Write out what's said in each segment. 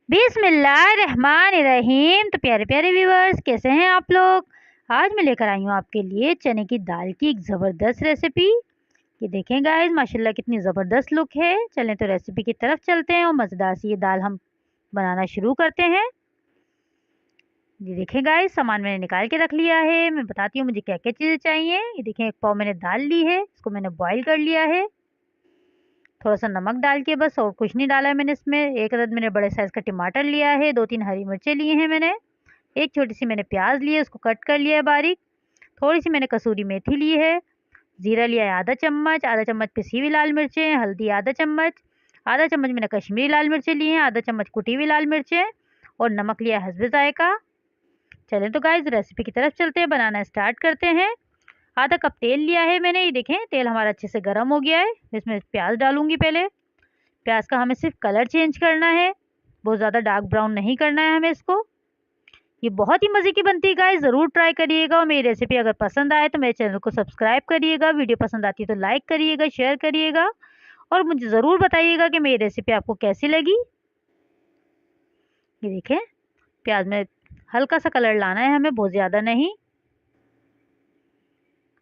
बिस्मिल्लाहिर्रहमानिर्रहीम। तो प्यारे प्यारे व्यूवर्स, कैसे हैं आप लोग। आज मैं लेकर आई हूँ आपके लिए चने की दाल की एक ज़बरदस्त रेसिपी। ये देखें गाइस, माशाल्लाह कितनी ज़बरदस्त लुक है। चलें तो रेसिपी की तरफ चलते हैं और मज़ेदार सी ये दाल हम बनाना शुरू करते हैं। ये देखें गाइस, सामान मैंने निकाल के रख लिया है। मैं बताती हूँ मुझे क्या क्या चीज़ें चाहिए। ये देखें, एक पाव मैंने दाल ली है, इसको मैंने बॉयल कर लिया है। थोड़ा सा नमक डाल के, बस और कुछ नहीं डाला है मैंने इसमें। एक अदद मैंने बड़े साइज़ का टमाटर लिया है, 2-3 हरी मिर्चें लिए हैं मैंने। एक छोटी सी मैंने प्याज ली है, उसको कट कर लिया है बारीक। थोड़ी सी मैंने कसूरी मेथी ली है। ज़ीरा लिया है आधा चम्मच पिसी हुई लाल मिर्चें, हल्दी आधा चम्मच मैंने कश्मीरी लाल मिर्चें ली हैं, आधा चम्मच कुटी हुई लाल मिर्चें और नमक लिया है हस्बे ज़ायक़ा। चलें तो गाइस रेसिपी की तरफ चलते हैं, बनाना स्टार्ट करते हैं। आधा कप तेल लिया है मैंने। ये देखें, तेल हमारा अच्छे से गर्म हो गया है। इसमें प्याज डालूंगी पहले। प्याज का हमें सिर्फ कलर चेंज करना है, बहुत ज़्यादा डार्क ब्राउन नहीं करना है हमें इसको। ये बहुत ही मज़े की बनती है गाइस, ज़रूर ट्राई करिएगा। और मेरी रेसिपी अगर पसंद आए तो मेरे चैनल को सब्सक्राइब करिएगा। वीडियो पसंद आती है तो लाइक करिएगा, शेयर करिएगा और मुझे ज़रूर बताइएगा कि मेरी रेसिपी आपको कैसी लगी। ये देखें, प्याज में हल्का सा कलर लाना है हमें, बहुत ज़्यादा नहीं।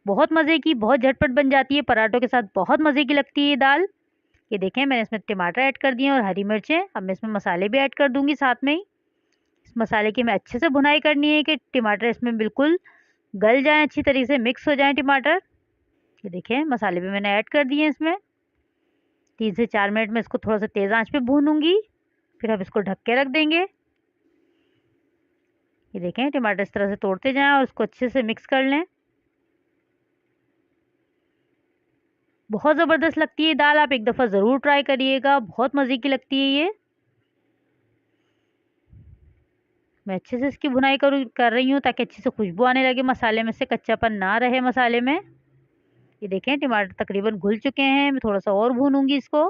बहुत मज़े की, बहुत झटपट बन जाती है, पराठों के साथ बहुत मज़े की लगती है ये दाल। ये देखें, मैंने इसमें टमाटर ऐड कर दिए और हरी मिर्चें। अब मैं इसमें मसाले भी ऐड कर दूँगी साथ में ही। इस मसाले की हमें अच्छे से भुनाई करनी है कि टमाटर इसमें बिल्कुल गल जाएँ, अच्छी तरीके से मिक्स हो जाएँ टमाटर। ये देखें, मसाले भी मैंने ऐड कर दिए हैं इसमें। 3 से 4 मिनट में इसको थोड़ा सा तेज़ आंच पे भूनूंगी, फिर अब इसको ढक के रख देंगे। ये देखें, टमाटर इस तरह से तोड़ते जाएं और उसको अच्छे से मिक्स कर लें। बहुत ज़बरदस्त लगती है दाल, आप एक दफ़ा ज़रूर ट्राई करिएगा, बहुत मज़े की लगती है ये। मैं अच्छे से इसकी भुनाई कर रही हूँ ताकि अच्छी से खुशबू आने लगे, मसाले में से कच्चापन ना रहे मसाले में। ये देखें, टमाटर तकरीबन घुल चुके हैं। मैं थोड़ा सा और भूनूंगी इसको।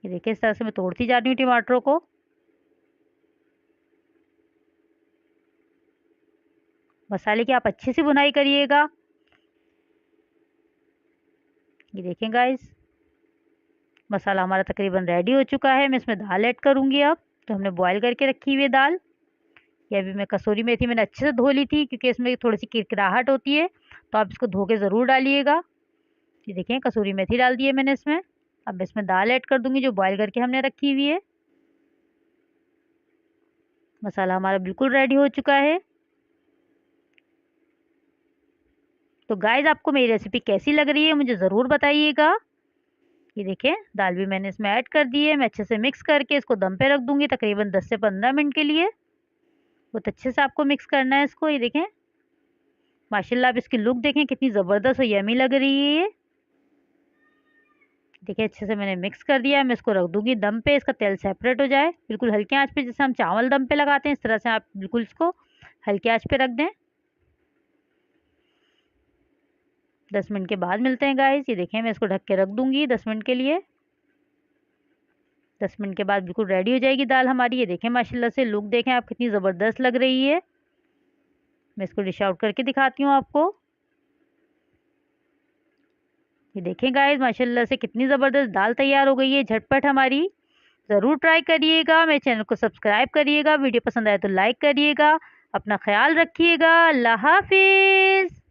ये देखिए, इस तरह से मैं तोड़ती जा रही हूँ टमाटरों को। मसाले की आप अच्छी सी भुनाई करिएगा। ये देखें गाइस, मसाला हमारा तकरीबन रेडी हो चुका है। मैं इसमें दाल ऐड करूँगी अब। तो हमने बॉयल करके रखी हुई है दाल। ये अभी मैं कसूरी मेथी मैंने अच्छे से धो ली थी क्योंकि इसमें थोड़ी सी किरकिराहट होती है, तो आप इसको धो के ज़रूर डालिएगा। ये देखें, कसूरी मेथी डाल दी है मैंने इसमें। अब इसमें दाल ऐड कर दूँगी जो बॉयल करके हमने रखी हुई है। मसाला हमारा बिल्कुल रेडी हो चुका है। तो गाइस, आपको मेरी रेसिपी कैसी लग रही है मुझे ज़रूर बताइएगा। ये देखें, दाल भी मैंने इसमें ऐड कर दी है। मैं अच्छे से मिक्स करके इसको दम पे रख दूँगी तकरीबन 10 से 15 मिनट के लिए। बहुत अच्छे से आपको मिक्स करना है इसको। ये देखें, माशाल्लाह आप इसकी लुक देखें कितनी ज़बरदस्त और यमी लग रही है ये। देखिए, अच्छे से मैंने मिक्स कर दिया है। मैं इसको रख दूँगी दम पे, इसका तेल सेपरेट हो जाए। बिल्कुल हल्की आँच पे, जैसे हम चावल दम पे लगाते हैं इस तरह से आप बिल्कुल इसको हल्की आँच पे रख दें। 10 मिनट के बाद मिलते हैं गाइस। ये देखें, मैं इसको ढक के रख दूँगी 10 मिनट के लिए। 10 मिनट के बाद बिल्कुल रेडी हो जाएगी दाल हमारी। ये देखें, माशाल्लाह से लुक देखें आप कितनी ज़बरदस्त लग रही है। मैं इसको डिश आउट करके दिखाती हूँ आपको। ये देखें गाइस, माशाल्लाह से कितनी ज़बरदस्त दाल तैयार हो गई है, झटपट हमारी। ज़रूर ट्राई करिएगा, मेरे चैनल को सब्सक्राइब करिएगा, वीडियो पसंद आए तो लाइक करिएगा। अपना ख्याल रखिएगा। अल्लाह हाफिज़।